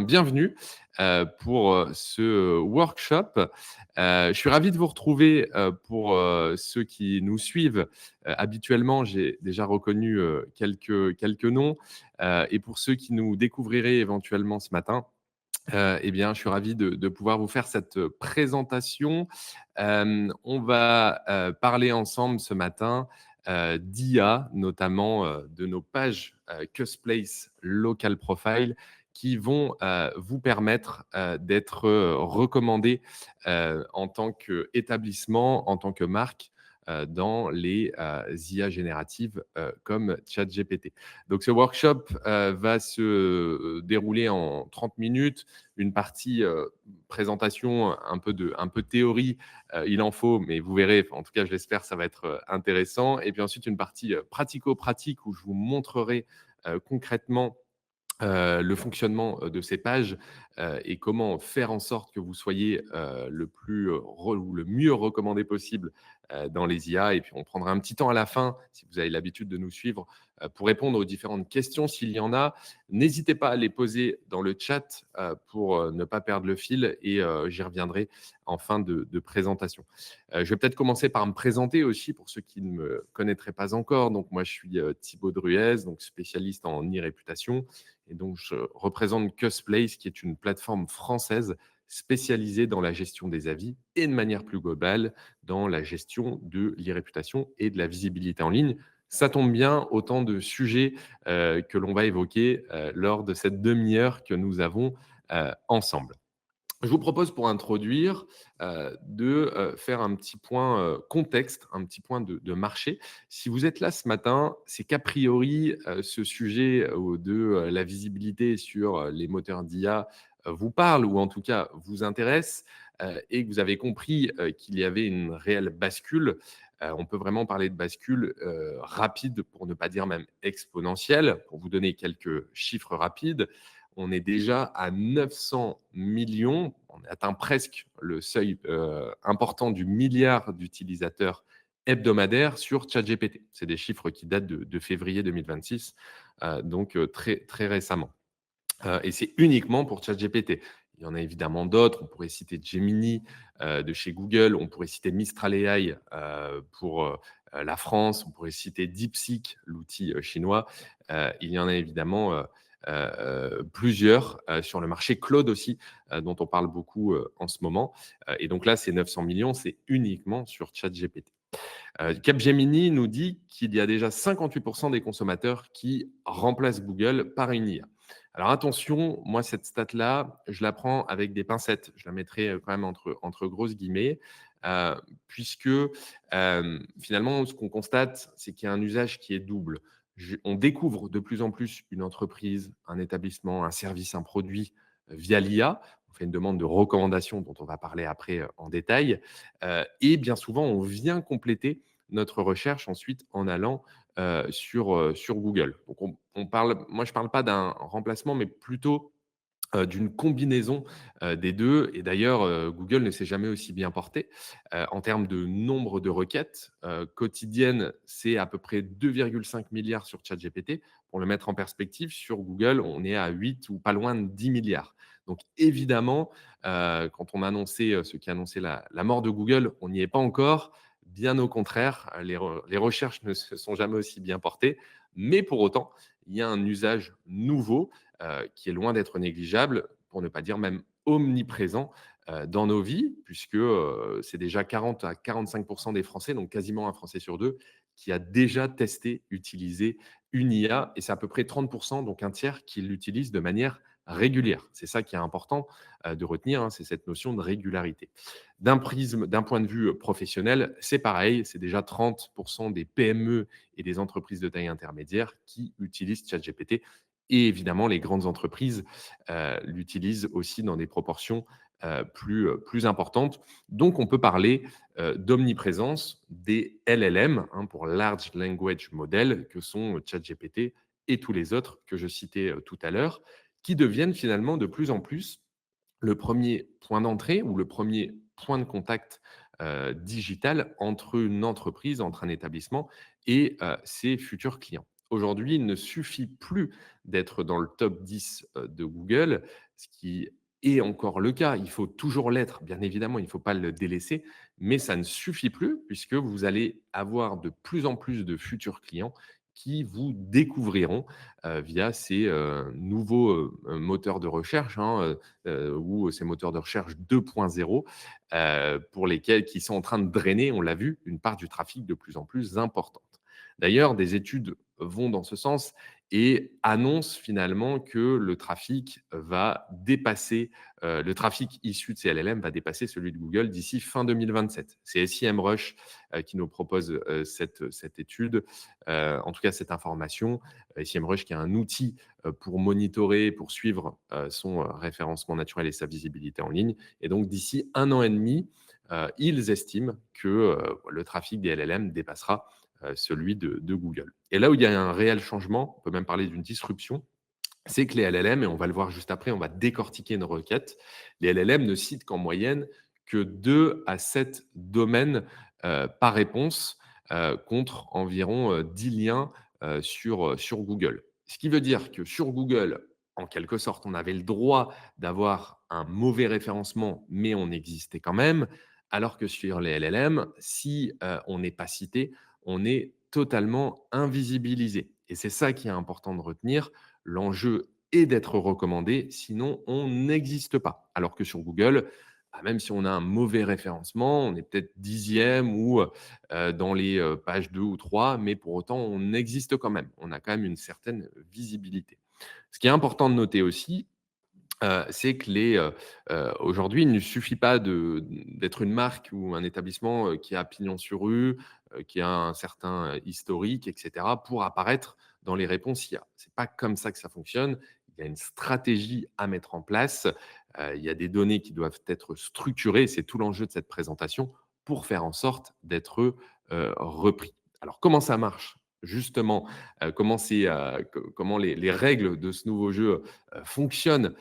Bienvenue pour ce workshop. Je suis ravi de vous retrouver pour ceux qui nous suivent. Habituellement, j'ai déjà reconnu quelques noms. Et pour ceux qui nous découvriraient éventuellement ce matin, eh bien, je suis ravi de pouvoir vous faire cette présentation. On va parler ensemble ce matin d'IA, notamment de nos pages Cusplace Local Profile qui vont vous permettre d'être recommandés en tant qu'établissement, en tant que marque, dans les IA génératives comme ChatGPT. Donc ce workshop va se dérouler en 30 minutes, une partie présentation, un peu théorie, il en faut, mais vous verrez, en tout cas je l'espère, ça va être intéressant. Et puis ensuite une partie pratico-pratique où je vous montrerai concrètement le fonctionnement de ces pages et comment faire en sorte que vous soyez le plus ou le mieux recommandé possible dans les IA. Et puis on prendra un petit temps à la fin, si vous avez l'habitude de nous suivre, pour répondre aux différentes questions s'il y en a. N'hésitez pas à les poser dans le chat pour ne pas perdre le fil et j'y reviendrai en fin de présentation. Je vais peut-être commencer par me présenter aussi pour ceux qui ne me connaîtraient pas encore. Donc moi je suis Thibaut Druez, donc spécialiste en e-réputation. Et donc, je représente Cusplace, qui est une plateforme française spécialisée dans la gestion des avis et de manière plus globale dans la gestion de l'e-réputation et de la visibilité en ligne. Ça tombe bien, autant de sujets que l'on va évoquer lors de cette demi-heure que nous avons ensemble. Je vous propose pour introduire de faire un petit point contexte, un petit point de marché. Si vous êtes là ce matin, c'est qu'a priori ce sujet de la visibilité sur les moteurs d'IA vous parle ou en tout cas vous intéresse et que vous avez compris qu'il y avait une réelle bascule. On peut vraiment parler de bascule rapide, pour ne pas dire même exponentielle. Pour vous donner quelques chiffres rapides, on est déjà à 900 millions. On atteint presque le seuil important du milliard d'utilisateurs hebdomadaires sur ChatGPT. C'est des chiffres qui datent de février 2026, donc très, très récemment. Et c'est uniquement pour ChatGPT. Il y en a évidemment d'autres. On pourrait citer Gemini de chez Google. On pourrait citer Mistral AI pour la France. On pourrait citer DeepSeek, l'outil chinois. Il y en a évidemment plusieurs sur le marché cloud aussi, dont on parle beaucoup en ce moment. Et donc là, ces 900 millions, c'est uniquement sur ChatGPT. Capgemini nous dit qu'il y a déjà 58% des consommateurs qui remplacent Google par une IA. Alors attention, moi cette stat-là, je la prends avec des pincettes. Je la mettrai quand même entre grosses guillemets, puisque finalement, ce qu'on constate, c'est qu'il y a un usage qui est double. On découvre de plus en plus une entreprise, un établissement, un service, un produit via l'IA. On fait une demande de recommandation dont on va parler après en détail. Et bien souvent, on vient compléter notre recherche ensuite en allant sur Google. Donc on parle, moi je ne parle pas d'un remplacement, mais plutôt d'une combinaison des deux. Et d'ailleurs, Google ne s'est jamais aussi bien porté en termes de nombre de requêtes quotidiennes. C'est à peu près 2,5 milliards sur ChatGPT. Pour le mettre en perspective, sur Google, on est à 8 ou pas loin de 10 milliards. Donc évidemment, quand on a annoncé, ceux qui annonçaient la mort de Google, on n'y est pas encore. Bien au contraire, les recherches ne se sont jamais aussi bien portées. Mais pour autant, il y a un usage nouveau qui est loin d'être négligeable, pour ne pas dire même omniprésent dans nos vies, puisque c'est déjà 40 à 45% des Français, donc quasiment un Français sur deux, qui a déjà testé, utilisé une IA, et c'est à peu près 30%, donc un tiers, qui l'utilise de manière régulière. C'est ça qui est important de retenir, hein, c'est cette notion de régularité. D'un point de vue professionnel, c'est pareil, c'est déjà 30% des PME et des entreprises de taille intermédiaire qui utilisent ChatGPT. Et évidemment, les grandes entreprises l'utilisent aussi dans des proportions plus importantes. Donc, on peut parler d'omniprésence des LLM, hein, pour Large Language Model, que sont ChatGPT et tous les autres que je citais tout à l'heure, qui deviennent finalement de plus en plus le premier point d'entrée ou le premier point de contact digital entre une entreprise, entre un établissement et ses futurs clients. Aujourd'hui, il ne suffit plus d'être dans le top 10 de Google, ce qui est encore le cas. Il faut toujours l'être, bien évidemment, il ne faut pas le délaisser, mais ça ne suffit plus puisque vous allez avoir de plus en plus de futurs clients qui vous découvriront via ces nouveaux moteurs de recherche ou ces moteurs de recherche 2.0 pour lesquels qui sont en train de drainer, on l'a vu, une part du trafic de plus en plus importante. D'ailleurs, des études vont dans ce sens et annoncent finalement que le trafic va dépasser, le trafic issu de ces LLM va dépasser celui de Google d'ici fin 2027. C'est SEMrush qui nous propose cette étude, en tout cas cette information. SEMrush qui est un outil pour monitorer, pour suivre son référencement naturel et sa visibilité en ligne. Et donc d'ici 1 an et demi, ils estiment que le trafic des LLM dépassera celui de Google. Et là où il y a un réel changement, on peut même parler d'une disruption, c'est que les LLM, et on va le voir juste après, on va décortiquer une requête, les LLM ne citent qu'en moyenne que 2 à 7 domaines par réponse contre environ 10 liens sur Google. Ce qui veut dire que sur Google, en quelque sorte, on avait le droit d'avoir un mauvais référencement, mais on existait quand même, alors que sur les LLM, si on n'est pas cité, on est totalement invisibilisé. Et c'est ça qui est important de retenir. L'enjeu est d'être recommandé, sinon on n'existe pas. Alors que sur Google, bah, même si on a un mauvais référencement, on est peut-être dixième ou dans les pages 2 ou 3, mais pour autant, on existe quand même. On a quand même une certaine visibilité. Ce qui est important de noter aussi, c'est que aujourd'hui, il ne suffit pas d'être une marque ou un établissement, qui a pignon sur rue, qui a un certain historique et cetera, pour apparaître dans les réponses IA. C'est pas comme ça que ça fonctionne. Il y a une stratégie à mettre en place. Il y a des données qui doivent être structurées. C'est tout l'enjeu de cette présentation pour faire en sorte d'être, repris. Alors comment ça marche? Justement, comment les règles de ce nouveau jeu, fonctionnent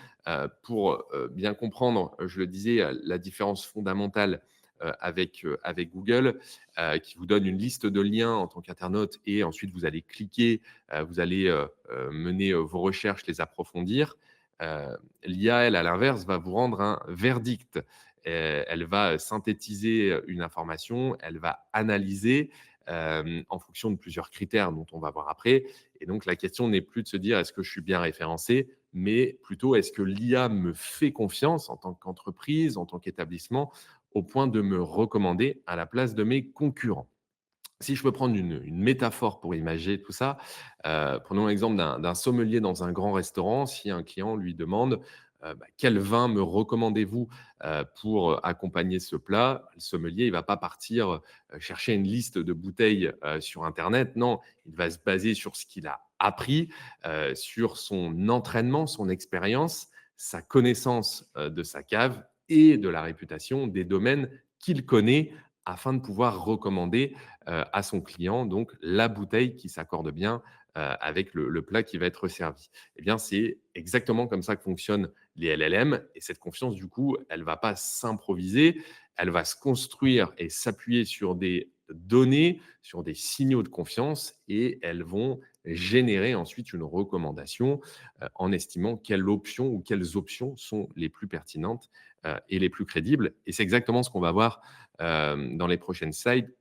pour bien comprendre, je le disais, la différence fondamentale avec Google, qui vous donne une liste de liens en tant qu'internaute et ensuite vous allez cliquer, vous allez mener vos recherches, les approfondir. L'IA, elle, à l'inverse, va vous rendre un verdict. Elle va synthétiser une information, elle va analyser en fonction de plusieurs critères dont on va voir après. Et donc, la question n'est plus de se dire est-ce que je suis bien référencé, mais plutôt est-ce que l'IA me fait confiance en tant qu'entreprise, en tant qu'établissement, au point de me recommander à la place de mes concurrents. Si je peux prendre une métaphore pour imager tout ça, prenons l'exemple d'un sommelier dans un grand restaurant. Si un client lui demande quel vin me recommandez-vous pour accompagner ce plat, le sommelier il va pas partir chercher une liste de bouteilles sur Internet. Non, il va se baser sur ce qu'il a appris, sur son entraînement, son expérience, sa connaissance de sa cave et de la réputation des domaines qu'il connaît afin de pouvoir recommander à son client donc la bouteille qui s'accorde bien avec le plat qui va être servi. Eh bien, c'est exactement comme ça que fonctionnent les LLM et cette confiance, du coup, elle ne va pas s'improviser, elle va se construire et s'appuyer sur des données, sur des signaux de confiance et elles vont générer ensuite une recommandation en estimant quelle option ou quelles options sont les plus pertinentes et les plus crédibles. Et c'est exactement ce qu'on va voir dans les prochaines slides,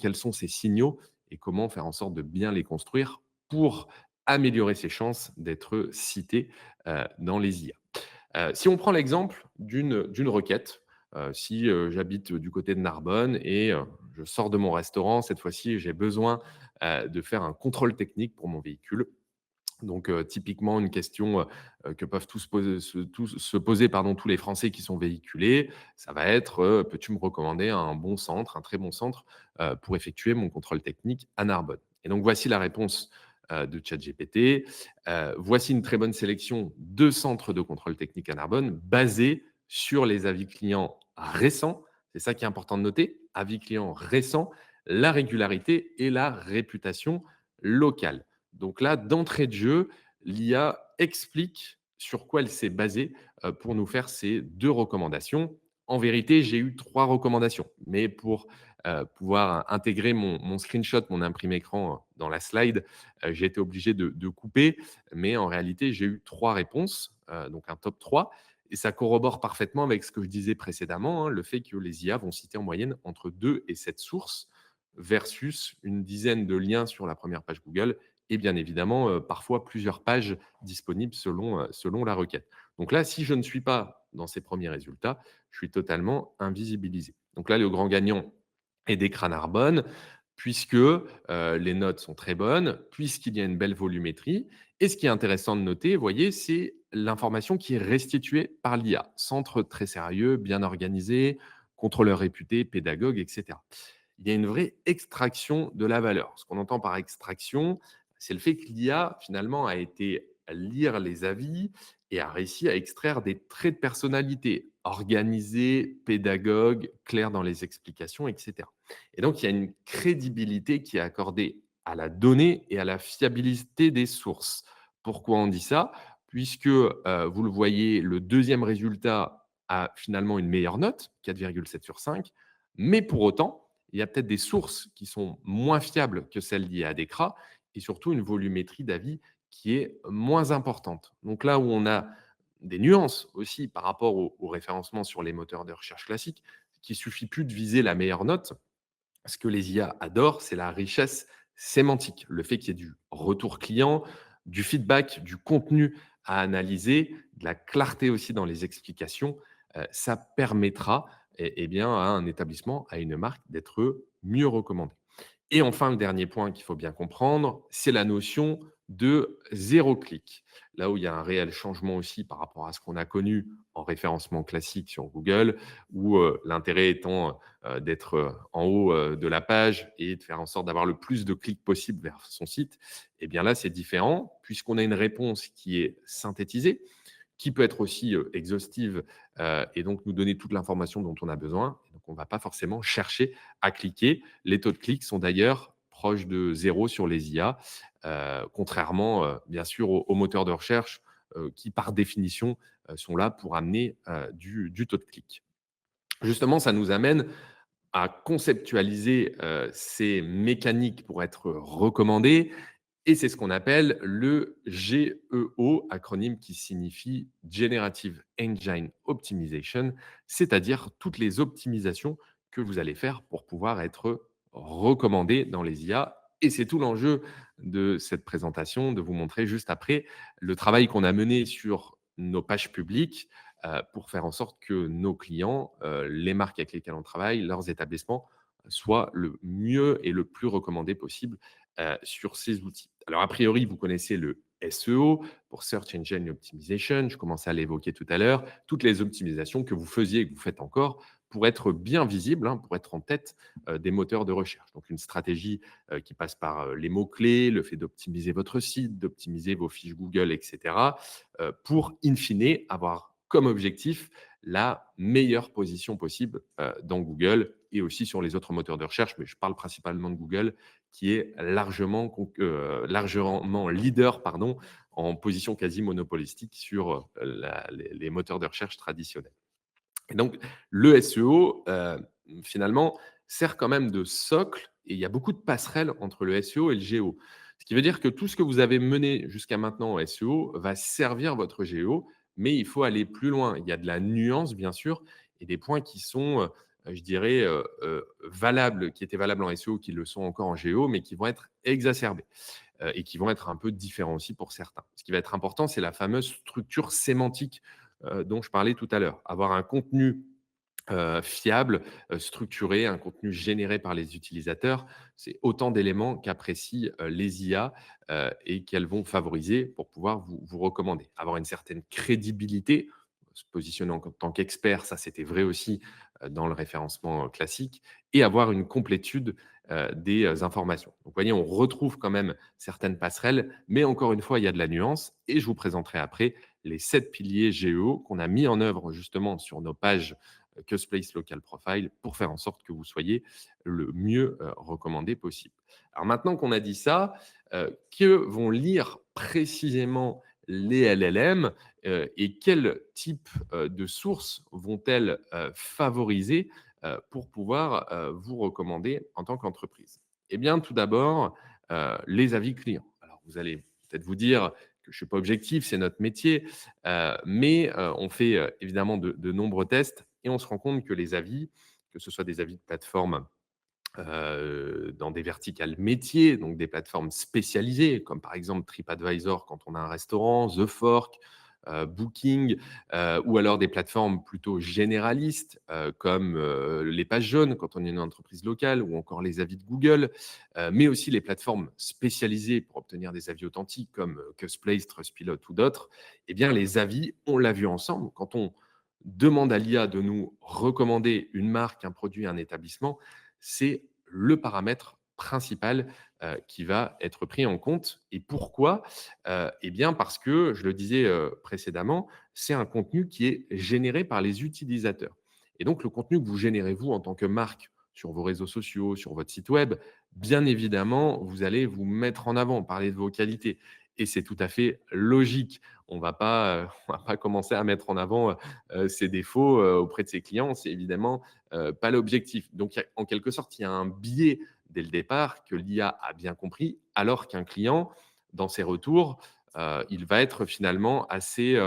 quels sont ces signaux et comment faire en sorte de bien les construire pour améliorer ses chances d'être cité dans les IA. Si on prend l'exemple d'une requête, si j'habite du côté de Narbonne et je sors de mon restaurant, cette fois-ci, j'ai besoin de faire un contrôle technique pour mon véhicule. Donc, typiquement, une question que peuvent se poser pardon, tous les Français qui sont véhiculés, ça va être peux-tu me recommander un bon centre, un très bon centre pour effectuer mon contrôle technique à Narbonne. Et donc, voici la réponse de ChatGPT. Voici une très bonne sélection de centres de contrôle technique à Narbonne basés sur les avis clients récents. C'est ça qui est important de noter. Avis clients récents, la régularité et la réputation locale. Donc là, d'entrée de jeu, l'IA explique sur quoi elle s'est basée pour nous faire ces 2 recommandations. En vérité, j'ai eu 3 recommandations, mais pour pouvoir intégrer mon screenshot, mon imprimé écran dans la slide, j'ai été obligé de couper. Mais en réalité, j'ai eu 3 réponses, donc un top 3, et ça corrobore parfaitement avec ce que je disais précédemment, hein, le fait que les IA vont citer en moyenne entre 2 et 7 sources versus une dizaine de liens sur la première page Google et bien évidemment, parfois plusieurs pages disponibles selon la requête. Donc là, si je ne suis pas dans ces premiers résultats, je suis totalement invisibilisé. Donc là, le grand gagnant est d'écran Narbonne, puisque, les notes sont très bonnes, puisqu'il y a une belle volumétrie, et ce qui est intéressant de noter, vous voyez, c'est l'information qui est restituée par l'IA. Centre très sérieux, bien organisé, contrôleur réputé, pédagogue, et cetera. Il y a une vraie extraction de la valeur. Ce qu'on entend par extraction, c'est le fait que l'IA, finalement, a été lire les avis et a réussi à extraire des traits de personnalité, organisé, pédagogue, clair dans les explications, et cetera. Et donc, il y a une crédibilité qui est accordée à la donnée et à la fiabilité des sources. Pourquoi on dit ça? Puisque, vous le voyez, le deuxième résultat a finalement une meilleure note, 4,7 sur 5, mais pour autant, il y a peut-être des sources qui sont moins fiables que celles liées à Decra et surtout une volumétrie d'avis qui est moins importante. Donc là où on a des nuances aussi par rapport au référencement sur les moteurs de recherche classiques, qu'il suffit plus de viser la meilleure note. Ce que les IA adorent, c'est la richesse sémantique, le fait qu'il y ait du retour client, du feedback, du contenu à analyser, de la clarté aussi dans les explications. Ça permettra bien, à un établissement, à une marque d'être mieux recommandé. Et enfin, le dernier point qu'il faut bien comprendre, c'est la notion de zéro clic. Là où il y a un réel changement aussi par rapport à ce qu'on a connu en référencement classique sur Google, où l'intérêt étant d'être en haut de la page et de faire en sorte d'avoir le plus de clics possible vers son site. Et bien là, c'est différent puisqu'on a une réponse qui est synthétisée, qui peut être aussi exhaustive et donc nous donner toute l'information dont on a besoin. Donc on ne va pas forcément chercher à cliquer. Les taux de clics sont d'ailleurs proches de zéro sur les IA, contrairement bien sûr aux moteurs de recherche qui, par définition, sont là pour amener du taux de clic. Justement, ça nous amène à conceptualiser ces mécaniques pour être recommandées, et c'est ce qu'on appelle le GEO, acronyme qui signifie Generative Engine Optimization, c'est-à-dire toutes les optimisations que vous allez faire pour pouvoir être recommandé dans les IA. Et c'est tout l'enjeu de cette présentation, de vous montrer juste après le travail qu'on a mené sur nos pages publiques pour faire en sorte que nos clients, les marques avec lesquelles on travaille, leurs établissements, soient le mieux et le plus recommandés possible sur ces outils. Alors, a priori, vous connaissez le SEO pour Search Engine Optimization. Je commençais à l'évoquer tout à l'heure. Toutes les optimisations que vous faisiez et que vous faites encore pour être bien visible, hein, pour être en tête des moteurs de recherche. Donc, une stratégie qui passe par les mots-clés, le fait d'optimiser votre site, d'optimiser vos fiches Google, etc. Pour, in fine, avoir comme objectif la meilleure position possible dans Google et aussi sur les autres moteurs de recherche, mais je parle principalement de Google, qui est largement leader en position quasi monopolistique sur les moteurs de recherche traditionnels. Et donc, le SEO, finalement, sert quand même de socle et il y a beaucoup de passerelles entre le SEO et le GEO. Ce qui veut dire que tout ce que vous avez mené jusqu'à maintenant en SEO va servir votre GEO, mais il faut aller plus loin. Il y a de la nuance, bien sûr, et des points qui sont, je dirais, valables, qui étaient valables en SEO, qui le sont encore en GEO, mais qui vont être exacerbés et qui vont être un peu différents aussi pour certains. Ce qui va être important, c'est la fameuse structure sémantique dont je parlais tout à l'heure. Avoir un contenu fiable, structuré, un contenu généré par les utilisateurs, c'est autant d'éléments qu'apprécient les IA et qu'elles vont favoriser pour pouvoir vous recommander. Avoir une certaine crédibilité, se positionner en tant qu'expert, ça c'était vrai aussi dans le référencement classique, et avoir une complétude des informations. Donc vous voyez, on retrouve quand même certaines passerelles, mais encore une fois, il y a de la nuance, et je vous présenterai après les 7 piliers GEO qu'on a mis en œuvre justement sur nos pages Cusplace Local Profile pour faire en sorte que vous soyez le mieux recommandé possible. Alors maintenant qu'on a dit ça, que vont lire précisément les LLM et quel type de sources vont-elles favoriser pour pouvoir vous recommander en tant qu'entreprise? Eh bien, tout d'abord, les avis clients. Alors, vous allez peut-être vous dire que je ne suis pas objectif, c'est notre métier, mais on fait évidemment de nombreux tests et on se rend compte que les avis, que ce soit des avis de plateforme dans des verticales métiers, donc des plateformes spécialisées, comme par exemple TripAdvisor quand on a un restaurant, The Fork, Booking, ou alors des plateformes plutôt généralistes, comme les pages jaunes quand on est une entreprise locale, ou encore les avis de Google, mais aussi les plateformes spécialisées pour obtenir des avis authentiques comme Custplace, Trustpilot ou d'autres. Eh bien, les avis, on l'a vu ensemble, quand on demande à l'IA de nous recommander une marque, un produit, un établissement, c'est le paramètre principal qui va être pris en compte. Et pourquoi? Eh bien, parce que, je le disais précédemment, c'est un contenu qui est généré par les utilisateurs. Et donc, le contenu que vous générez, vous, en tant que marque, sur vos réseaux sociaux, sur votre site web, bien évidemment, vous allez vous mettre en avant, parler de vos qualités. Et c'est tout à fait logique. On ne va pas, on va pas commencer à mettre en avant ses défauts auprès de ses clients. C'est évidemment pas l'objectif. Donc, en quelque sorte, il y a un biais dès le départ que l'IA a bien compris, alors qu'un client, dans ses retours, il va être finalement assez,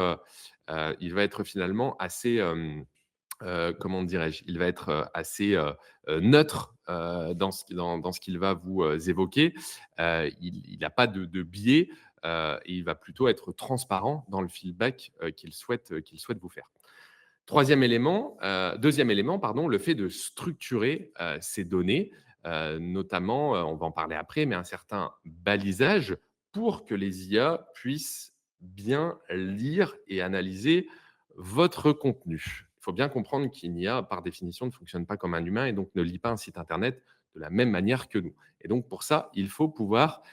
comment dirais-je? Il va être assez neutre dans ce qu'il va vous évoquer. Il n'a pas de biais et il va plutôt être transparent dans le feedback qu'il souhaite vous faire. Troisième élément, deuxième élément, pardon, le fait de structurer ces données, notamment, on va en parler après, mais un certain balisage pour que les IA puissent bien lire et analyser votre contenu. Il faut bien comprendre qu'une IA, par définition, ne fonctionne pas comme un humain et donc ne lit pas un site internet de la même manière que nous. Et donc pour ça, il faut pouvoir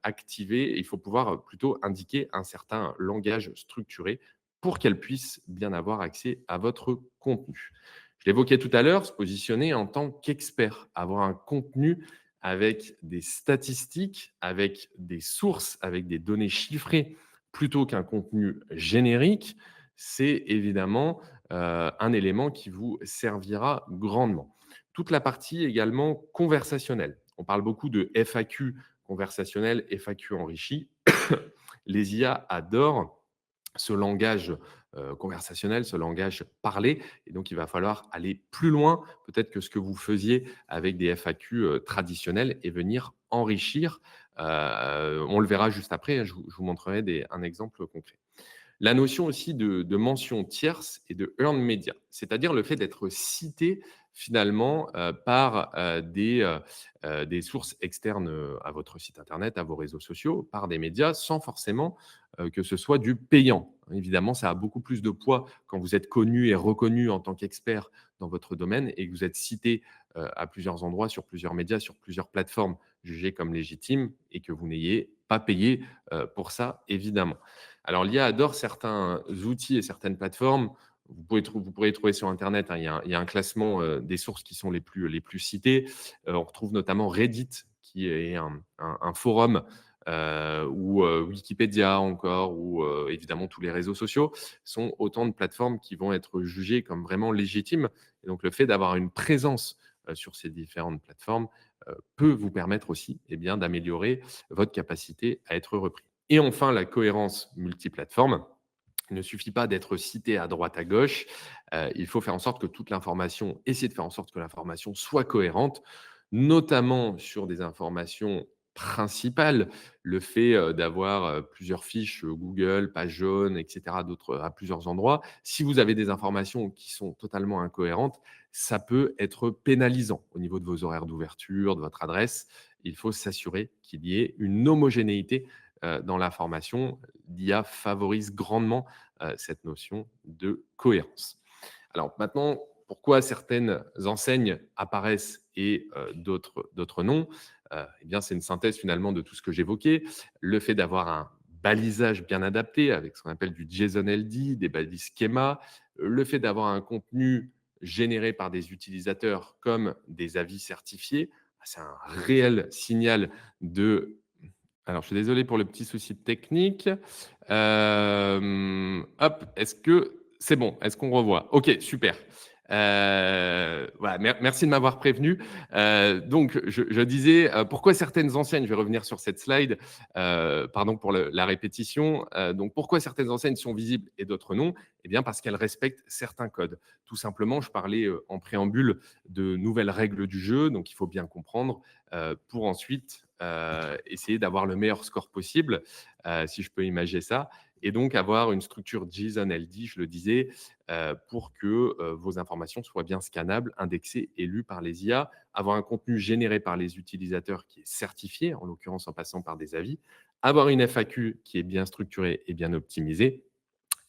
activer, il faut pouvoir plutôt indiquer un certain langage structuré pour qu'elle puisse bien avoir accès à votre contenu. Je l'évoquais tout à l'heure, se positionner en tant qu'expert, avoir un contenu avec des statistiques, avec des sources, avec des données chiffrées, plutôt qu'un contenu générique, c'est évidemment un élément qui vous servira grandement. Toute la partie également conversationnelle. On parle beaucoup de FAQ conversationnel, FAQ enrichi. Les IA adorent ce langage conversationnel, ce langage parlé. Et donc, il va falloir aller plus loin, peut-être que ce que vous faisiez avec des FAQ traditionnels et venir enrichir. On le verra juste après, hein, je vous montrerai un exemple concret. La notion aussi de mention tierce et de earned media, c'est-à-dire le fait d'être cité finalement par des sources externes à votre site internet, à vos réseaux sociaux, par des médias, sans forcément que ce soit du payant. Évidemment, ça a beaucoup plus de poids quand vous êtes connu et reconnu en tant qu'expert dans votre domaine et que vous êtes cité à plusieurs endroits, sur plusieurs médias, sur plusieurs plateformes jugées comme légitimes et que vous n'ayez pas payé pour ça, évidemment. Alors, l'IA adore certains outils et certaines plateformes. Vous pourrez trouver sur Internet, hein, il y a un classement des sources qui sont les plus citées. On retrouve notamment Reddit, qui est un forum, ou Wikipédia encore, ou évidemment tous les réseaux sociaux, sont autant de plateformes qui vont être jugées comme vraiment légitimes. Et donc, le fait d'avoir une présence sur ces différentes plateformes peut vous permettre aussi d'améliorer votre capacité à être repris. Et enfin, la cohérence multiplateforme. Il ne suffit pas d'être cité à droite, à gauche. Il faut faire en sorte que toute l'information, essayer de faire en sorte que l'information soit cohérente, notamment sur des informations principales. Le fait d'avoir plusieurs fiches Google, page jaune, etc., d'autres à plusieurs endroits. Si vous avez des informations qui sont totalement incohérentes, ça peut être pénalisant au niveau de vos horaires d'ouverture, de votre adresse. Il faut s'assurer qu'il y ait une homogénéité dans l'information. L'IA favorise grandement cette notion de cohérence. Alors maintenant, pourquoi certaines enseignes apparaissent et d'autres non? Eh bien, c'est une synthèse finalement de tout ce que j'évoquais. Le fait d'avoir un balisage bien adapté avec ce qu'on appelle du JSON LD, des balises schéma, le fait d'avoir un contenu généré par des utilisateurs comme des avis certifiés, c'est un réel signal de. Alors, je suis désolé pour le petit souci technique. Hop, est-ce que c'est bon? Est-ce qu'on revoit? OK, super. Voilà, merci de m'avoir prévenu. Donc je disais, pourquoi certaines enseignes, je vais revenir sur cette slide, pardon pour la répétition. Donc pourquoi certaines enseignes sont visibles et d'autres non? Eh bien parce qu'elles respectent certains codes. Tout simplement, je parlais, en préambule de nouvelles règles du jeu, donc il faut bien comprendre, pour ensuite, essayer d'avoir le meilleur score possible, si je peux imaginer ça, et donc avoir une structure JSON-LD, je le disais, pour que vos informations soient bien scannables, indexées et lues par les IA, avoir un contenu généré par les utilisateurs qui est certifié, en l'occurrence en passant par des avis, avoir une FAQ qui est bien structurée et bien optimisée,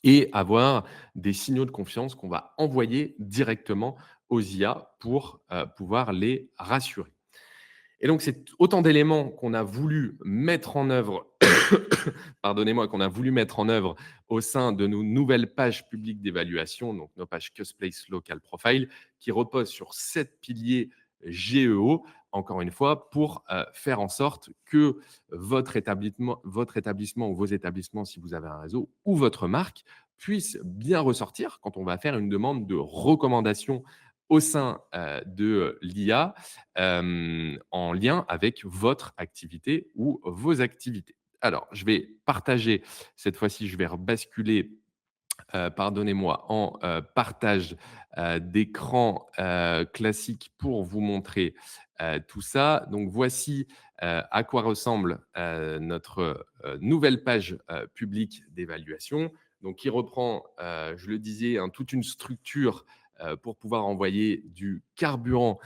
et avoir des signaux de confiance qu'on va envoyer directement aux IA pour pouvoir les rassurer. Et donc, c'est autant d'éléments qu'on a voulu mettre en œuvre, pardonnez-moi, qu'on a voulu mettre en œuvre au sein de nos nouvelles pages publiques d'évaluation, donc nos pages Cusplace Local Profile, qui reposent sur 7 piliers GEO, encore une fois, pour faire en sorte que votre établissement ou vos établissements, si vous avez un réseau, ou votre marque, puissent bien ressortir quand on va faire une demande de recommandation au sein de l'IA en lien avec votre activité ou vos activités. Alors, je vais partager, cette fois-ci, je vais rebasculer, pardonnez-moi, en partage d'écran classique pour vous montrer tout ça. Donc, voici à quoi ressemble notre nouvelle page publique d'évaluation. Donc, qui reprend, je le disais, hein, toute une structure pour pouvoir envoyer du carburant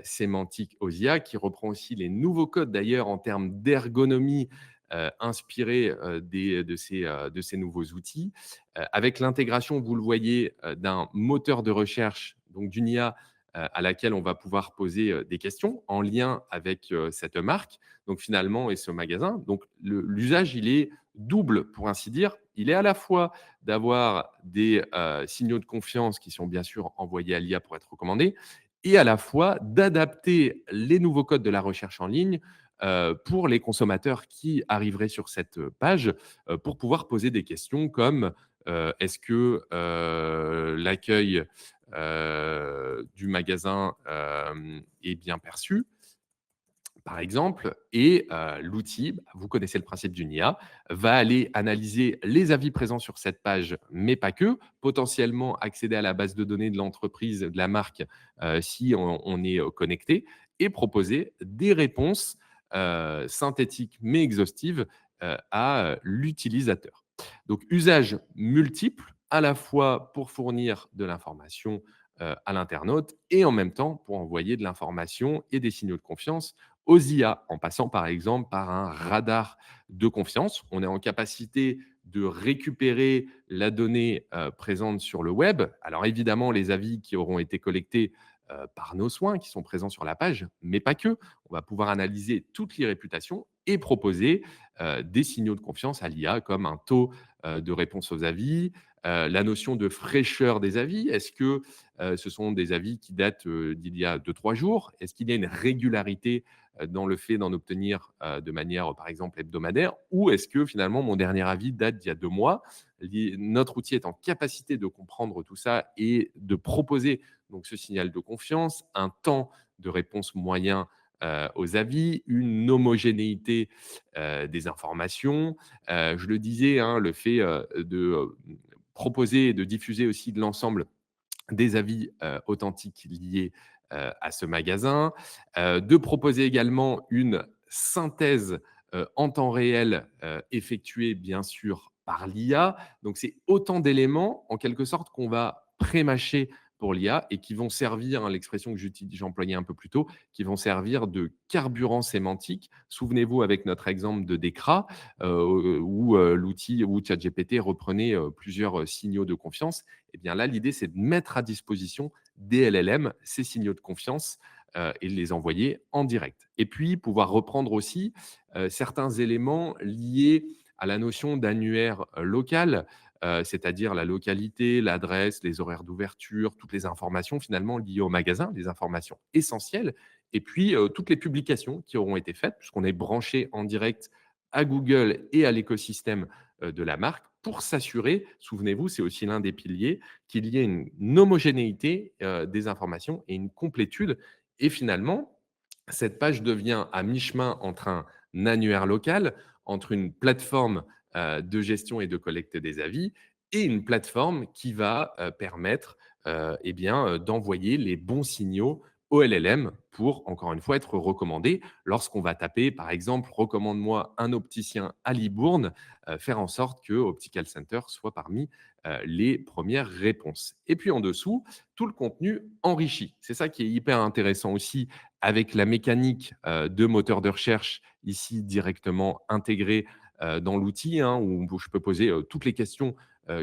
sémantique aux IA, qui reprend aussi les nouveaux codes d'ailleurs en termes d'ergonomie inspirés de ces nouveaux outils, avec l'intégration, vous le voyez, d'un moteur de recherche, donc d'une IA à laquelle on va pouvoir poser des questions en lien avec cette marque, donc finalement, et ce magasin. Donc l'usage, il est double, pour ainsi dire. Il est à la fois d'avoir des signaux de confiance qui sont bien sûr envoyés à l'IA pour être recommandés, et à la fois d'adapter les nouveaux codes de la recherche en ligne pour les consommateurs qui arriveraient sur cette page, pour pouvoir poser des questions comme est-ce que l'accueil du magasin est bien perçu, par exemple, et l'outil, bah, vous connaissez le principe d'une IA, va aller analyser les avis présents sur cette page, mais pas que, potentiellement accéder à la base de données de l'entreprise, de la marque, si on est connecté, et proposer des réponses synthétiques mais exhaustives à l'utilisateur. Donc, usage multiple, à la fois pour fournir de l'information à l'internaute et en même temps pour envoyer de l'information et des signaux de confiance aux IA, en passant par exemple par un radar de confiance. On est en capacité de récupérer la donnée présente sur le web. Alors évidemment, les avis qui auront été collectés par nos soins, qui sont présents sur la page, mais pas que. On va pouvoir analyser toutes les réputations et proposer des signaux de confiance à l'IA, comme un taux de réponse aux avis, la notion de fraîcheur des avis. Est-ce que ce sont des avis qui datent d'il y a 2-3 jours? Est-ce qu'il y a une régularité dans le fait d'en obtenir de manière, par exemple, hebdomadaire? Ou est-ce que finalement, mon dernier avis date d'il y a 2 mois? Notre outil est en capacité de comprendre tout ça et de proposer donc ce signal de confiance, un temps de réponse moyen aux avis, une homogénéité des informations. Je le disais, hein, le fait de proposer et de diffuser aussi de l'ensemble des avis authentiques liés à ce magasin, de proposer également une synthèse en temps réel effectuée bien sûr par l'IA. Donc c'est autant d'éléments en quelque sorte qu'on va pré-mâcher pour l'IA et qui vont servir, hein, l'expression que j'employais un peu plus tôt, qui vont servir de carburant sémantique. Souvenez-vous avec notre exemple de Decra, où l'outil ou ChatGPT reprenait plusieurs signaux de confiance. Eh bien là, l'idée, c'est de mettre à disposition des LLM, ces signaux de confiance, et de les envoyer en direct. Et puis, pouvoir reprendre aussi certains éléments liés à la notion d'annuaire local, c'est-à-dire la localité, l'adresse, les horaires d'ouverture, toutes les informations finalement liées au magasin, les informations essentielles, et puis toutes les publications qui auront été faites, puisqu'on est branché en direct à Google et à l'écosystème de la marque pour s'assurer, souvenez-vous, c'est aussi l'un des piliers, qu'il y ait une homogénéité, des informations et une complétude et finalement, cette page devient à mi-chemin entre un annuaire local, entre une plateforme, de gestion et de collecte des avis et une plateforme qui va, permettre, eh bien, d'envoyer les bons signaux au LLM pour, encore une fois, être recommandé. Lorsqu'on va taper, par exemple: «Recommande-moi un opticien à Libourne», faire en sorte que Optical Center soit parmi, les premières réponses et puis en dessous, tout le contenu enrichi. C'est ça qui est hyper intéressant aussi avec la mécanique, de moteur de recherche ici directement intégrée, dans l'outil, hein, où je peux poser, toutes les questions,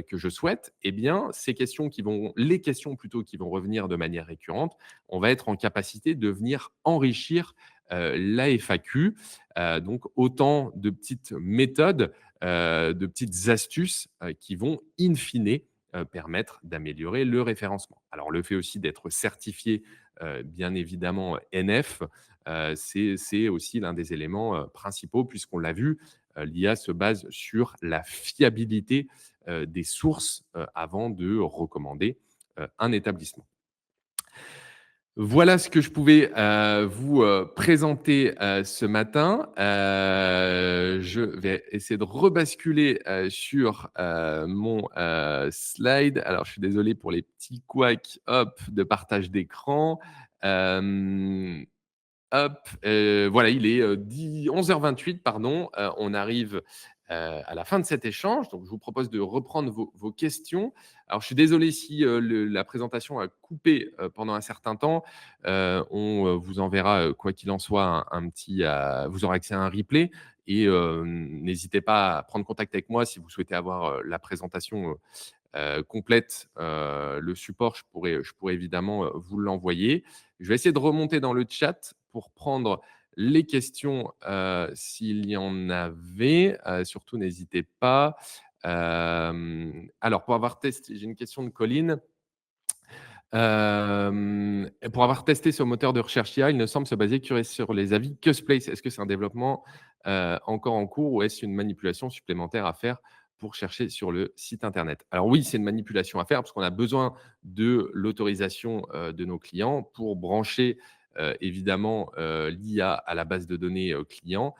que je souhaite et bien ces questions les questions plutôt qui vont revenir de manière récurrente, on va être en capacité de venir enrichir, la FAQ. Donc autant de petites méthodes, de petites astuces, qui vont in fine, permettre d'améliorer le référencement. Alors le fait aussi d'être certifié, bien évidemment NF, c'est aussi l'un des éléments, principaux puisqu'on l'a vu, l'IA se base sur la fiabilité, des sources, avant de recommander, un établissement. Voilà ce que je pouvais, vous, présenter, ce matin. Je vais essayer de rebasculer, sur, mon, slide. Alors je suis désolé pour les petits couacs, hop, de partage d'écran. Hem Hop, voilà, il est, 11h28 pardon, on arrive, à la fin de cet échange, donc je vous propose de reprendre vos questions. Alors je suis désolé si, la présentation a coupé, pendant un certain temps, on, vous enverra, quoi qu'il en soit un petit, vous aurez accès à un replay et n'hésitez pas à prendre contact avec moi si vous souhaitez avoir, la présentation, complète, le support, je pourrais évidemment, vous l'envoyer. Je vais essayer de remonter dans le chat pour prendre les questions, s'il y en avait, surtout n'hésitez pas. Alors pour avoir testé j'ai une question de Colline. Et pour avoir testé ce moteur de recherche IA, il ne semble se baser que sur les avis QSplace. Est-ce que c'est un développement, encore en cours ou est-ce une manipulation supplémentaire à faire pour chercher sur le site internet? Alors oui, c'est une manipulation à faire parce qu'on a besoin de l'autorisation, de nos clients pour brancher, évidemment, l'IA à la base de données, client.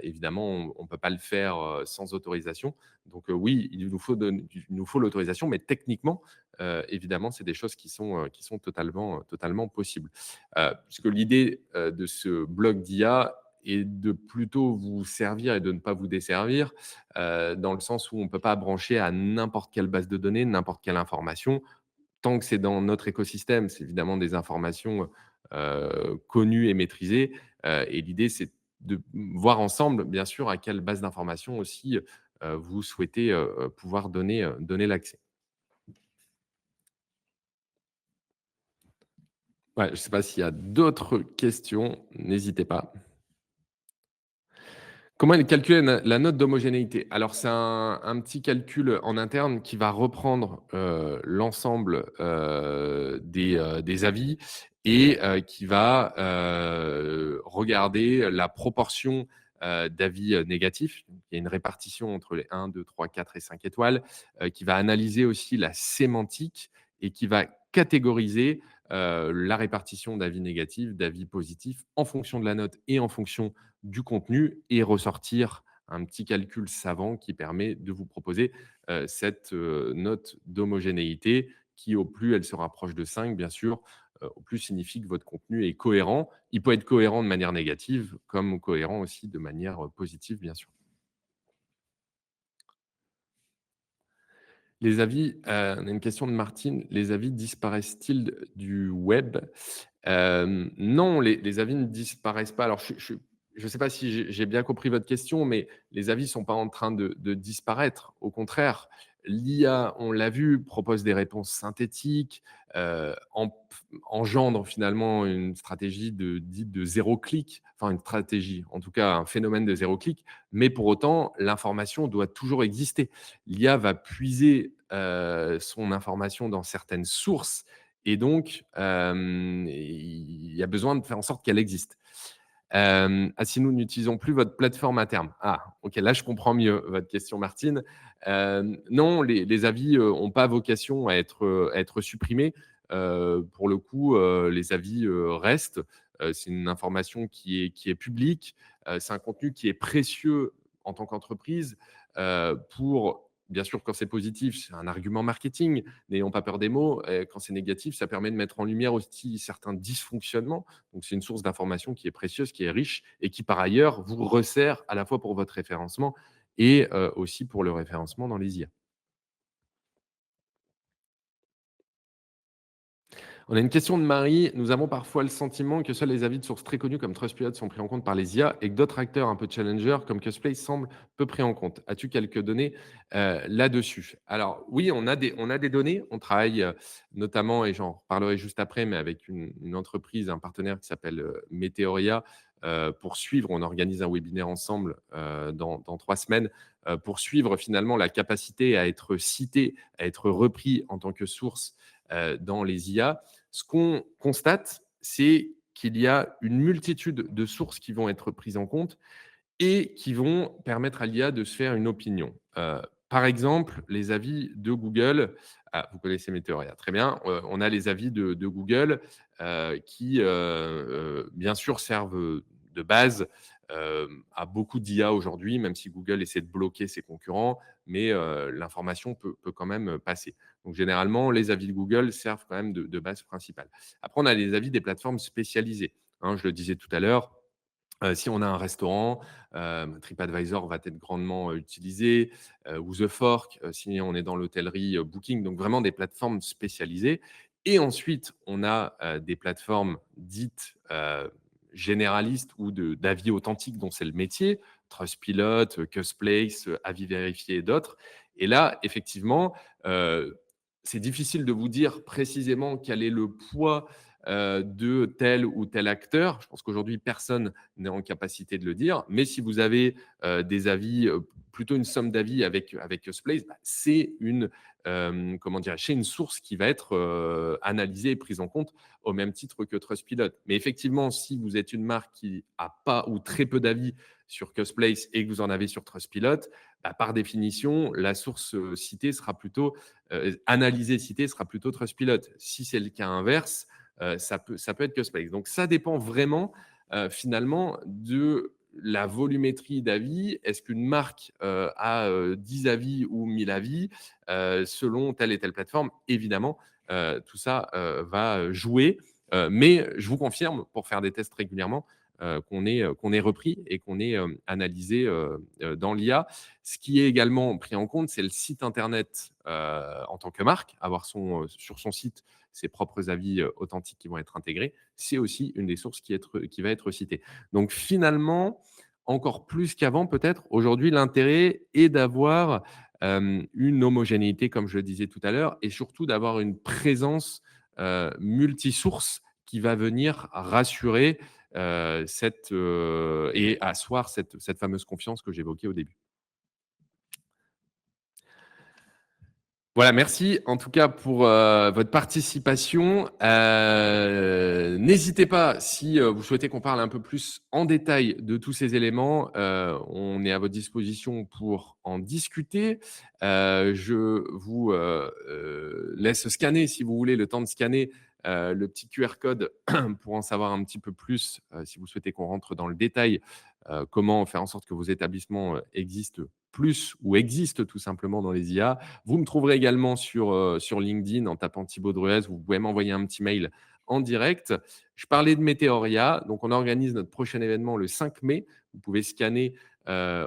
Évidemment, on ne peut pas le faire, sans autorisation. Donc, oui, il nous faut l'autorisation, mais techniquement, évidemment, c'est des choses qui sont totalement possibles. Puisque l'idée, de ce blog d'IA est de plutôt vous servir et de ne pas vous desservir, dans le sens où on ne peut pas brancher à n'importe quelle base de données, n'importe quelle information. Tant que c'est dans notre écosystème, c'est évidemment des informations, connues et maîtrisées, et l'idée, c'est de voir ensemble, bien sûr, à quelle base d'informations aussi, vous souhaitez, pouvoir donner l'accès. Ouais, je ne sais pas s'il y a d'autres questions, n'hésitez pas. Comment est calculée la note d'homogénéité? Alors c'est un petit calcul en interne qui va reprendre, l'ensemble, des avis et qui va, regarder la proportion, d'avis, négatifs. Il y a une répartition entre les 1, 2, 3, 4 et 5 étoiles, qui va analyser aussi la sémantique et qui va catégoriser, la répartition d'avis négatifs, d'avis positifs en fonction de la note et en fonction du contenu et ressortir un petit calcul savant qui permet de vous proposer, cette, note d'homogénéité qui, au plus elle se rapproche de 5, bien sûr, au plus signifie que votre contenu est cohérent. Il peut être cohérent de manière négative comme cohérent aussi de manière, positive, bien sûr. Les avis, on a une question de Martine. Les avis disparaissent-ils du web? Non, les avis ne disparaissent pas. Alors je sais pas si j'ai bien compris votre question, mais les avis sont pas en train de disparaître. Au contraire, l'IA, on l'a vu, propose des réponses synthétiques, engendre finalement une stratégie dite de 0 clic, enfin une stratégie, en tout cas un phénomène de 0 clic, mais pour autant, l'information doit toujours exister. L'IA va puiser, son information dans certaines sources et donc, il y a besoin de faire en sorte qu'elle existe. Ah, si nous n'utilisons plus votre plateforme à terme. Ah, OK, là, je comprends mieux votre question, Martine. Non, les avis n'ont pas vocation à être supprimés. Pour le coup, les avis restent. C'est une information qui est publique. C'est un contenu qui est précieux en tant qu'entreprise pour, bien sûr, quand c'est positif, c'est un argument marketing. N'ayons pas peur des mots. Quand c'est négatif, ça permet de mettre en lumière aussi certains dysfonctionnements. Donc, c'est une source d'information qui est précieuse, qui est riche et qui, par ailleurs, vous resserre à la fois pour votre référencement et aussi pour le référencement dans les IA. On a une question de Marie. Nous avons parfois le sentiment que seuls les avis de sources très connues comme Trustpilot sont pris en compte par les IA et que d'autres acteurs un peu challengers comme Cosplay semblent peu pris en compte. As-tu quelques données là-dessus? Alors oui, on a des données. On travaille notamment, et j'en parlerai juste après, mais avec une entreprise, un partenaire qui s'appelle Meteoria, pour suivre. On organise un webinaire ensemble dans 3 semaines pour suivre finalement la capacité à être cité, à être repris en tant que source dans les IA. Ce qu'on constate, c'est qu'il y a une multitude de sources qui vont être prises en compte et qui vont permettre à l'IA de se faire une opinion. Par exemple, les avis de Google. Ah, vous connaissez Meteoria, très bien. On a les avis de Google qui, bien sûr, servent de base à beaucoup d'IA aujourd'hui, même si Google essaie de bloquer ses concurrents, mais l'information peut quand même passer. Donc, généralement, les avis de Google servent quand même de base principale. Après, on a les avis des plateformes spécialisées. Hein, je le disais tout à l'heure, si on a un restaurant, TripAdvisor va être grandement utilisé, ou The Fork, si on est dans l'hôtellerie, Booking, donc vraiment des plateformes spécialisées. Et ensuite, on a des plateformes dites généralistes ou d'avis authentiques, dont c'est le métier, Trustpilot, Custplace, Avis Vérifié et d'autres. Et là, effectivement, c'est difficile de vous dire précisément quel est le poids de tel ou tel acteur. Je pense qu'aujourd'hui, personne n'est en capacité de le dire. Mais si vous avez des avis, plutôt une somme d'avis avec Cosplace, bah, comment dire, c'est une source qui va être analysée et prise en compte au même titre que Trustpilot. Mais effectivement, si vous êtes une marque qui a pas ou très peu d'avis sur Cosplace et que vous en avez sur Trustpilot, bah, par définition, la source citée sera plutôt analysée, citée sera plutôt Trustpilot. Si c'est le cas inverse, ça peut être Cosplace. Donc ça dépend vraiment finalement de la volumétrie d'avis. Est-ce qu'une marque a 10 avis ou 1000 avis selon telle et telle plateforme? Évidemment, tout ça va jouer. Mais je vous confirme, pour faire des tests régulièrement, qu'on est repris et qu'on est analysé dans l'IA. Ce qui est également pris en compte, c'est le site internet en tant que marque, avoir sur son site ses propres avis authentiques qui vont être intégrés. C'est aussi une des sources qui va être citée. Donc finalement, encore plus qu'avant peut-être, aujourd'hui, l'intérêt est d'avoir une homogénéité, comme je le disais tout à l'heure, et surtout d'avoir une présence multisource qui va venir rassurer et asseoir cette fameuse confiance que j'évoquais au début. Voilà, merci en tout cas pour votre participation. N'hésitez pas, si vous souhaitez qu'on parle un peu plus en détail de tous ces éléments, on est à votre disposition pour en discuter. Je vous laisse scanner, si vous voulez, le temps de scanner le petit QR code pour en savoir un petit peu plus, si vous souhaitez qu'on rentre dans le détail, comment faire en sorte que vos établissements existent plus ou existent tout simplement dans les IA. Vous me trouverez également sur LinkedIn en tapant Thibaut Druez. Vous pouvez m'envoyer un petit mail en direct. Je parlais de Meteoria. Donc, on organise notre prochain événement le 5 mai. Vous pouvez scanner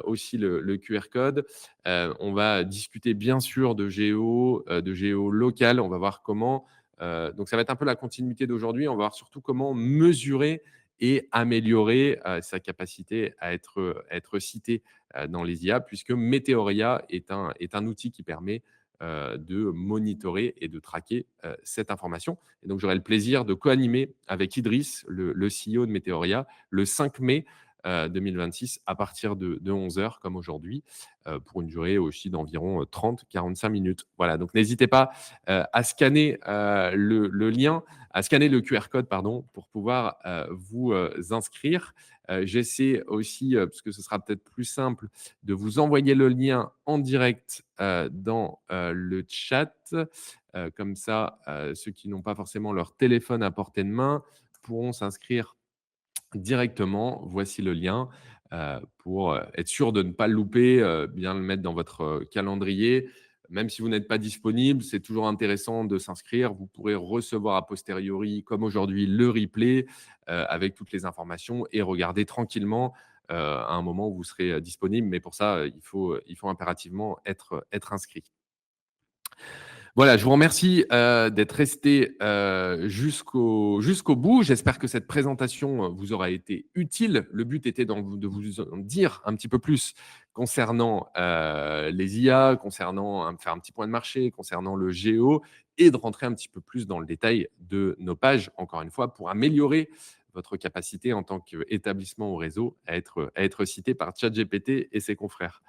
aussi le QR code. On va discuter bien sûr de géo local. On va voir comment. Donc, ça va être un peu la continuité d'aujourd'hui. On va voir surtout comment mesurer et améliorer sa capacité à être cité dans les IA, puisque Meteoria est un outil qui permet de monitorer et de traquer cette information. Et donc, j'aurai le plaisir de co-animer avec Idriss, le CEO de Meteoria, le 5 mai, 2026 à partir de 11 heures comme aujourd'hui, pour une durée aussi d'environ 30-45 minutes. Voilà, donc n'hésitez pas à scanner le lien, à scanner le QR code, pardon, pour pouvoir vous inscrire. J'essaie aussi, parce que ce sera peut-être plus simple, de vous envoyer le lien en direct dans le chat. Comme ça, ceux qui n'ont pas forcément leur téléphone à portée de main pourront s'inscrire directement. Voici le lien pour être sûr de ne pas le louper, bien le mettre dans votre calendrier. Même si vous n'êtes pas disponible, c'est toujours intéressant de s'inscrire. Vous pourrez recevoir a posteriori, comme aujourd'hui, le replay avec toutes les informations et regarder tranquillement à un moment où vous serez disponible. Mais pour ça, il faut impérativement être inscrit. Voilà, je vous remercie d'être resté jusqu'au bout. J'espère que cette présentation vous aura été utile. Le but était de vous en dire un petit peu plus concernant les IA, concernant faire un petit point de marché, concernant le géo et de rentrer un petit peu plus dans le détail de nos pages, encore une fois, pour améliorer votre capacité en tant qu'établissement ou réseau à être cité par ChatGPT et ses confrères.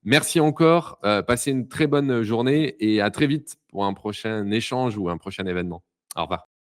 Merci encore. Passez une très bonne journée et à très vite pour un prochain échange ou un prochain événement. Au revoir.